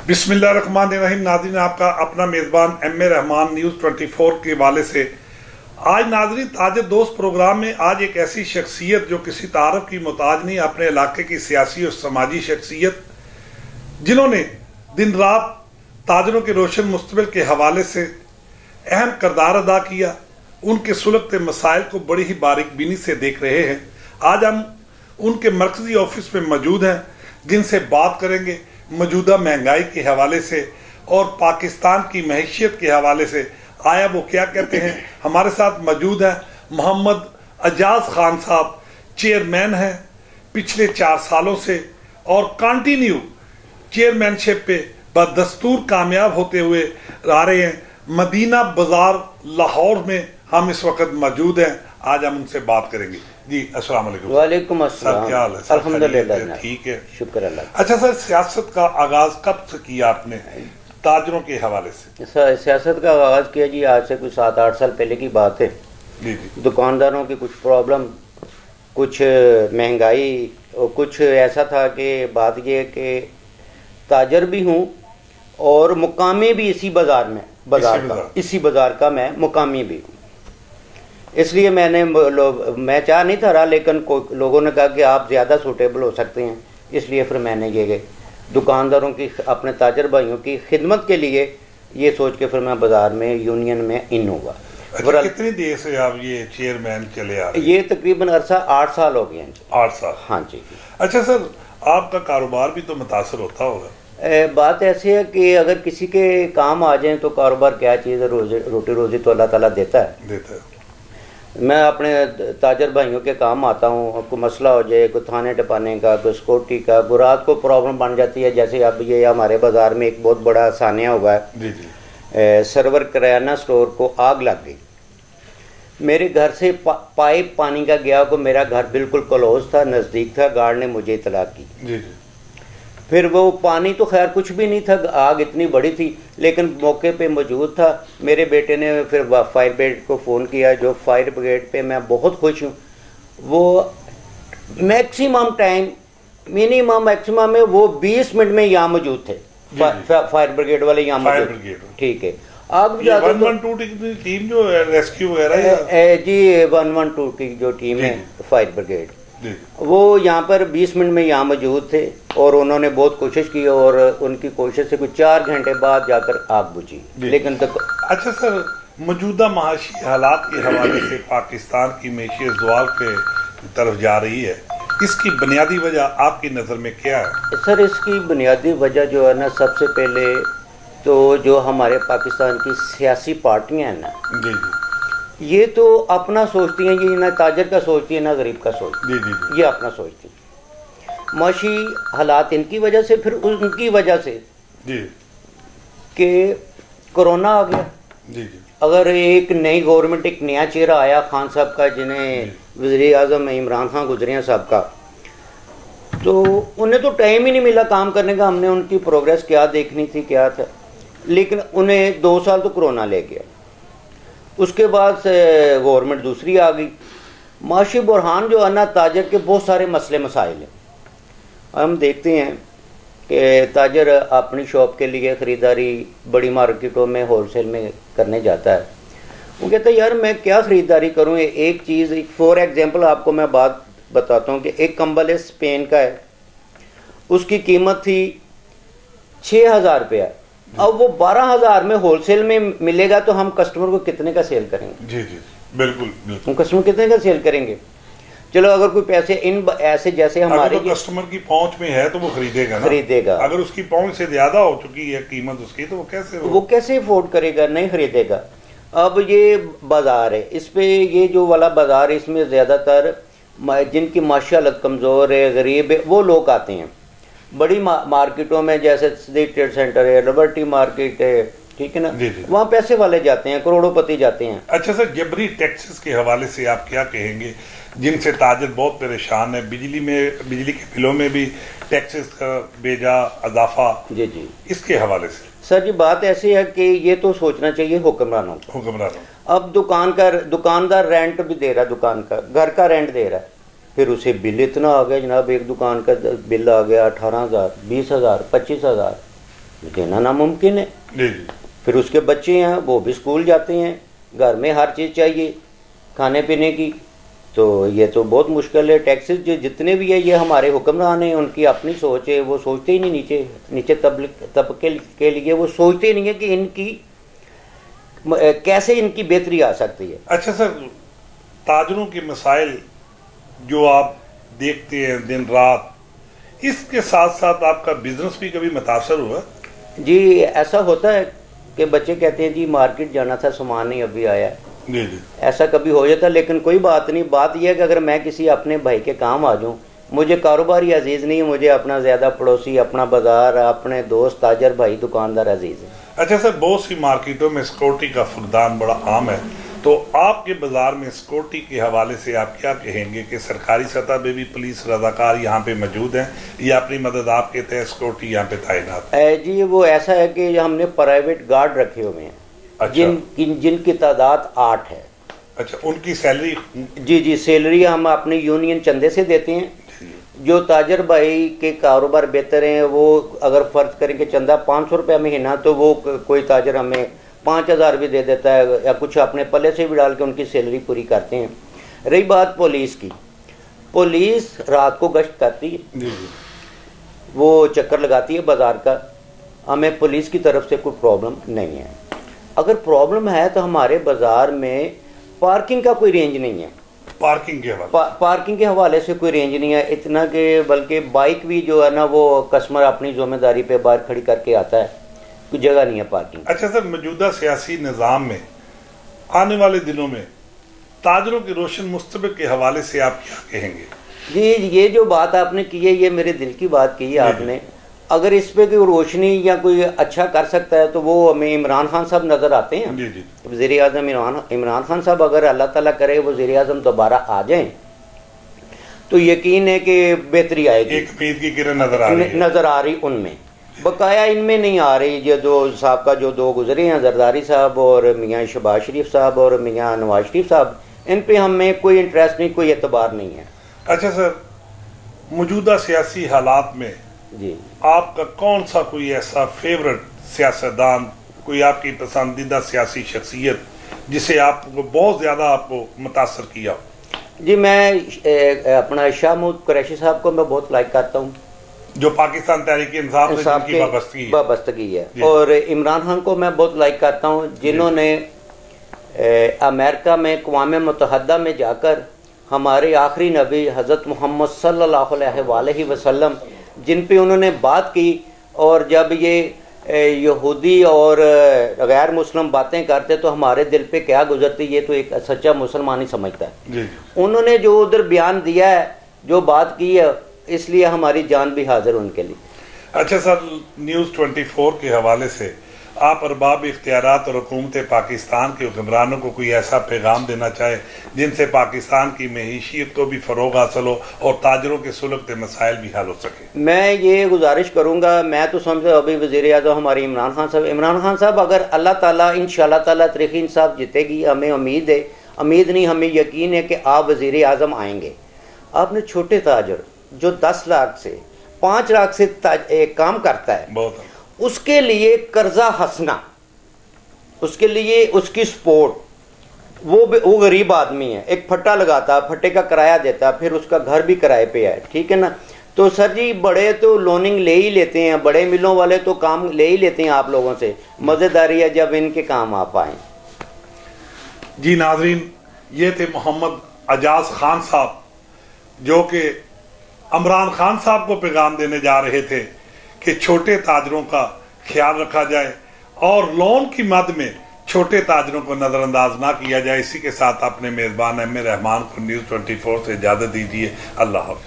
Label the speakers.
Speaker 1: बिस्मिल्लाहिर्रहमानिर्रहीम। नाज़रीन, आपका अपना मेज़बान एम.ए. रहमान न्यूज़ 24 के हवाले से आज नाज़रीन ताजे दोस्त प्रोग्राम में आज एक ऐसी शख्सियत जो किसी तारफ़ की मोहताज नहीं, अपने इलाके की सियासी और समाजी शख्सियत जिन्होंने दिन रात ताजरों के रोशन मुस्तकबिल के हवाले से अहम किरदार अदा किया, उनके सुलगते मसाइल को बड़ी ही बारीकबीनी से देख रहे हैं। आज हम उनके मरकजी ऑफिस में मौजूद हैं, जिनसे बात करेंगे मौजूदा महंगाई के हवाले से और पाकिस्तान की महैशियत के हवाले से। आया वो क्या कहते हैं। हमारे साथ मौजूद हैं मोहम्मद एजाज खान साहब, चेयरमैन हैं पिछले 4 सालों से और कंटिन्यू चेयरमैनशिप पे बदस्तूर कामयाब होते हुए आ रहे हैं। मदीना बाजार लाहौर में हम इस वक्त मौजूद हैं। आज हम उनसे बात करेंगे। जी अस्सलाम वालेकुम।
Speaker 2: वालेकुम अस्सलाम।
Speaker 1: क्या हाल है?
Speaker 2: अल्हम्दुलिल्लाह,
Speaker 1: ठीक है,
Speaker 2: शुक्र अल्लाह।
Speaker 1: अच्छा सर, सियासत का आगाज कब से किया आपने ताजरों के हवाले से?
Speaker 2: सियासत का आगाज किया जी आज से कुछ 7-8 साल पहले की बात है।
Speaker 1: जी जी।
Speaker 2: दुकानदारों की कुछ प्रॉब्लम, कुछ महंगाई और कुछ ऐसा था कि बात ये कि ताजर भी हूँ और मुकामी भी इसी बाजार का मैं मुकामी भी हूँ। इसलिए मैं चाह नहीं था रहा, लेकिन लोगों ने कहा कि आप ज़्यादा सूटेबल हो सकते हैं, इसलिए फिर मैंने ये दुकानदारों की, अपने ताजर भाइयों की खिदमत के लिए ये सोच के फिर मैं बाजार में यूनियन में इन हुआ।
Speaker 1: अच्छा, कितनी देर से आप ये चेयरमैन चले आ रहे हैं?
Speaker 2: ये तकरीबन अरसा 8 साल हो गए हैं।
Speaker 1: 8 साल? हाँ जी। अच्छा सर, आपका कारोबार भी तो मुतासर होता होगा?
Speaker 2: बात ऐसी है कि अगर किसी के काम आ जाए तो कारोबार क्या चीज़ है, रोटी रोजी तो अल्लाह ताला देता है। मैं अपने ताजर भाइयों के काम आता हूँ। कोई मसला हो जाए, कोई थाने टपाने का, कोई सिक्योरिटी का, कोई रात को प्रॉब्लम बन जाती है। जैसे अब ये हमारे बाज़ार में एक बहुत बड़ा सानिया हुआ है।
Speaker 1: जी जी।
Speaker 2: सर्वर किराना स्टोर को आग लग गई। मेरे घर से पाइप पानी का गया, को मेरा घर बिल्कुल क्लोज था, नज़दीक था। गार्ड ने मुझे इतला की। जी जी। फिर वो पानी तो खैर कुछ भी नहीं था, आग इतनी बड़ी थी, लेकिन मौके पे मौजूद था। मेरे बेटे ने फिर फायर ब्रिगेड को फ़ोन किया, जो फायर ब्रिगेड पे मैं बहुत खुश हूँ। वो मैक्सिमम में वो 20 मिनट में यहाँ मौजूद थे। फायर ब्रिगेड वाले यहाँ मौजूद। ठीक है। आग
Speaker 1: 112 की टीम जो रेस्क्यू वगैरह
Speaker 2: जी 112 की जो टीम है फायर ब्रिगेड, वो यहाँ पर 20 मिनट में यहाँ मौजूद थे और उन्होंने बहुत कोशिश की और उनकी कोशिश से कुछ 4 घंटे बाद जाकर आग बुझी। लेकिन
Speaker 1: अच्छा सर, मौजूदा माशी हालात के हवाले से पाकिस्तान की मैशियत ज़वाल के तरफ जा रही है, इसकी बुनियादी वजह आपकी नज़र में क्या है?
Speaker 2: सर, इसकी बुनियादी वजह जो है ना, सबसे पहले तो जो हमारे पाकिस्तान की सियासी पार्टियाँ हैं ना,
Speaker 1: जी जी,
Speaker 2: ये तो अपना सोचती हैं। ये ना ताजर का सोचती है ना गरीब का सोचती है।
Speaker 1: जी जी।
Speaker 2: ये अपना सोचती है। माशी हालात इनकी वजह से, फिर उनकी वजह से
Speaker 1: जी
Speaker 2: कि कोरोना आ गया।
Speaker 1: जी जी।
Speaker 2: अगर एक नई गवर्नमेंट, एक नया चेहरा आया खान साहब का, जिन्हें वज़ीर आज़म इमरान खान गुजरे हैं साहब का, तो उन्हें तो टाइम ही नहीं मिला काम करने का। हमने उनकी प्रोग्रेस क्या देखनी थी, क्या था, लेकिन उन्हें 2 साल तो कोरोना ले गया। उसके बाद से गवर्नमेंट दूसरी आ गई। माशी बुरहान जो है ना, ताजर के बहुत सारे मसले मसाइल हैं। हम देखते हैं कि ताजर अपनी शॉप के लिए ख़रीदारी बड़ी मार्केटों में होलसेल में करने जाता है। वो कहता है यार मैं क्या ख़रीदारी करूँ। एक चीज़, फॉर एग्जांपल आपको मैं बात बताता हूँ कि एक कंबल है, स्पेन का है, उसकी कीमत थी 6,000 रुपया। अब वो 12,000 में होलसेल में मिलेगा तो हम कस्टमर को कितने का सेल करेंगे?
Speaker 1: जी जी, बिल्कुल बिल्कुल।
Speaker 2: हम कस्टमर कितने का सेल करेंगे? चलो अगर कोई पैसे ऐसे जैसे हमारे
Speaker 1: तो कस्टमर की पहुंच में है तो वो खरीदेगा ना।
Speaker 2: खरीदेगा।
Speaker 1: अगर उसकी पहुंच से ज्यादा हो चुकी है कीमत उसकी, तो वो कैसे
Speaker 2: अफोर्ड करेगा? नहीं खरीदेगा। अब ये बाजार है, इस पे ये जो वाला बाजार है, इसमें ज्यादातर जिनकी माशी हालत कमजोर है, गरीब है, वो लोग आते हैं। बड़ी मार्केटों में जैसे सिटी ट्रेड सेंटर है, लिबर्टी मार्केट है, ठीक है ना, वहाँ पैसे वाले जाते हैं, करोड़ोंपति जाते हैं।
Speaker 1: अच्छा सर, जबरी टैक्सेस के हवाले से आप क्या कहेंगे, जिनसे ताजर बहुत परेशान है? बिजली के बिलों में भी टैक्सेस का बेजा इजाफा।
Speaker 2: जी जी।
Speaker 1: इसके हवाले से
Speaker 2: सर जी बात ऐसी है कि ये तो सोचना चाहिए हुक्मरानों को। अब दुकानदार रेंट भी दे रहा है, दुकान का, घर का रेंट दे रहा है, फिर उसे बिल इतना आ गया जनाब, एक दुकान का बिल आ गया 18,000, 20,000, 25,000। دینا ناممکن ہے.
Speaker 1: جی جی.
Speaker 2: پھر اس کے بچے ہیں وہ بھی اسکول جاتے ہیں, گھر میں ہر چیز چاہیے کھانے پینے کی, تو یہ تو بہت مشکل ہے. ٹیکسز جو جتنے بھی ہیں یہ ہمارے حکمران ہیں, ان کی اپنی سوچ ہے, وہ سوچتے ہی نہیں نیچے طبقے کے لیے, وہ سوچتے ہی نہیں ہے کہ ان کی کیسے ان کی بہتری آ سکتی ہے.
Speaker 1: اچھا سر, تاجروں کے مسائل جو آپ دیکھتے ہیں دن رات, اس کے ساتھ ساتھ آپ کا بزنس بھی کبھی متاثر ہوا؟
Speaker 2: جی ایسا ہوتا ہے کہ بچے کہتے ہیں جی مارکیٹ جانا تھا, سامان نہیں ابھی آیا.
Speaker 1: جی جی.
Speaker 2: ایسا کبھی ہو جاتا, لیکن کوئی بات نہیں. بات یہ ہے کہ اگر میں کسی اپنے بھائی کے کام آ جاؤں, مجھے کاروباری عزیز نہیں ہے, مجھے اپنا زیادہ پڑوسی, اپنا بازار, اپنے دوست تاجر بھائی دکاندار عزیز ہے.
Speaker 1: اچھا سر, بہت سی مارکیٹوں میں سیکورٹی کا فقدان بڑا عام ہے, تو آپ کے بازار میں سیکورٹی کے حوالے سے آپ کیا کہیں گے کہ سرکاری سطح پہ بھی پولیس رضاکار یہاں پہ موجود ہیں یا اپنی مدد آپ کے تحت سیکورٹی یہاں پہ تعینات؟
Speaker 2: جی وہ ایسا ہے کہ ہم نے پرائیویٹ گارڈ رکھے ہوئے ہیں.
Speaker 1: اچھا.
Speaker 2: جن کی تعداد 8 ہے.
Speaker 1: اچھا, ان کی سیلری؟
Speaker 2: جی سیلری ہم اپنی یونین چندے سے دیتے ہیں. جو تاجر بھائی کے کاروبار بہتر ہیں وہ اگر فرض کریں کہ چندہ 500 روپیہ مہینہ, تو وہ کوئی تاجر ہمیں 5000 بھی دے دیتا ہے, یا کچھ اپنے پلے سے بھی ڈال کے ان کی سیلری پوری کرتے ہیں. رہی بات پولیس کی, پولیس رات کو گشت کرتی ہے, وہ چکر لگاتی ہے بازار کا. ہمیں پولیس کی طرف سے کوئی پرابلم نہیں ہے. اگر پرابلم ہے تو ہمارے بازار میں پارکنگ کا کوئی رینج نہیں ہے. پارکنگ کے حوالے سے کوئی رینج نہیں ہے اتنا کہ بلکہ بائک بھی جو ہے نا وہ کسٹمر اپنی ذمہ داری پہ باہر کھڑی کر کے آتا ہے, کوئی جگہ نہیں ہے پارکنگ.
Speaker 1: اچھا سر, موجودہ سیاسی نظام میں آنے والے دنوں میں تاجروں کے روشن مستقبل کے حوالے سے آپ کیا کہیں گے؟
Speaker 2: جی یہ جو بات آپ نے کی ہے یہ میرے دل کی بات کی ہے آپ نے. اگر اس پہ کوئی روشنی یا کوئی اچھا کر سکتا ہے تو وہ ہمیں عمران خان صاحب نظر آتے ہیں.
Speaker 1: جی جی.
Speaker 2: وزیر اعظم عمران خان صاحب اگر اللہ تعالیٰ کرے وزیر اعظم دوبارہ آ جائیں تو یقین ہے کہ بہتری آئے گی.
Speaker 1: ایک امید کی کرن نظر آ رہی
Speaker 2: ان میں, بقایا ان میں نہیں آ رہی. یہ جو سابقہ جو 2 گزرے ہیں, زرداری صاحب اور میاں شہباز شریف صاحب اور میاں نواز شریف صاحب, ان پہ ہمیں کوئی انٹرسٹ نہیں, کوئی اعتبار نہیں ہے.
Speaker 1: اچھا سر, موجودہ سیاسی حالات میں
Speaker 2: جی
Speaker 1: آپ کا کون سا کوئی ایسا فیورٹ سیاستدان, کوئی آپ کی پسندیدہ سیاسی شخصیت جسے آپ کو بہت زیادہ آپ کو متاثر کیا؟
Speaker 2: جی میں اپنا شاہ محمود قریشی صاحب کو میں بہت لائک کرتا ہوں,
Speaker 1: جو پاکستان تحریک انصاف سے جن کی
Speaker 2: وابستگی ہے. اور عمران خان کو میں بہت لائک کرتا ہوں, جنہوں نے امریکہ میں اقوام متحدہ میں جا کر ہمارے آخری نبی حضرت محمد صلی اللہ علیہ وآلہ وسلم جن پہ انہوں نے بات کی, اور جب یہ یہودی اور غیر مسلم باتیں کرتے تو ہمارے دل پہ کیا گزرتی, یہ تو ایک سچا مسلمان ہی سمجھتا ہے. انہوں نے جو ادھر بیان دیا ہے, جو بات کی ہے, اس لیے ہماری جان بھی حاضر ان کے لیے.
Speaker 1: اچھا سر, نیوز 24 کے حوالے سے آپ ارباب اختیارات اور حکومت پاکستان کے حکمرانوں کو کوئی ایسا پیغام دینا چاہے جن سے پاکستان کی معیشیت کو بھی فروغ حاصل ہو اور تاجروں کے سلگتے مسائل بھی حل ہو سکے؟
Speaker 2: میں یہ گزارش کروں گا, میں تو سمجھتا ابھی وزیر اعظم ہماری عمران خان صاحب اگر اللہ تعالیٰ انشاءاللہ تعالیٰ تحریک انصاف جیتے گی, ہمیں امید ہے, امید نہیں ہمیں یقین ہے کہ آپ وزیر اعظم آئیں گے. آپ نے چھوٹے تاجر جو 10 لاکھ سے 5 لاکھ سے کام کرتا ہے, اس کے لیے قرضہ ہنسنا, اس کے لیے اس کی سپورٹ, وہ غریب آدمی ہے, ایک پھٹا لگاتا, پھٹے کا کرایہ دیتا, پھر اس کا گھر بھی کرائے پہ ہے, ٹھیک ہے نا. تو سر جی بڑے تو لوننگ لے ہی لیتے ہیں, بڑے ملوں والے تو کام لے ہی لیتے ہیں آپ لوگوں سے, مزیداری ہے جب ان کے کام آپ آئیں.
Speaker 1: جی ناظرین, یہ تھے محمد اعجاز خان صاحب جو کہ عمران خان صاحب کو پیغام دینے جا رہے تھے کہ چھوٹے تاجروں کا خیال رکھا جائے اور لون کی مد میں چھوٹے تاجروں کو نظر انداز نہ کیا جائے. اسی کے ساتھ اپنے میزبان ایم اے رحمان کو نیوز 24 سے اجازت دیجیے. اللہ حافظ.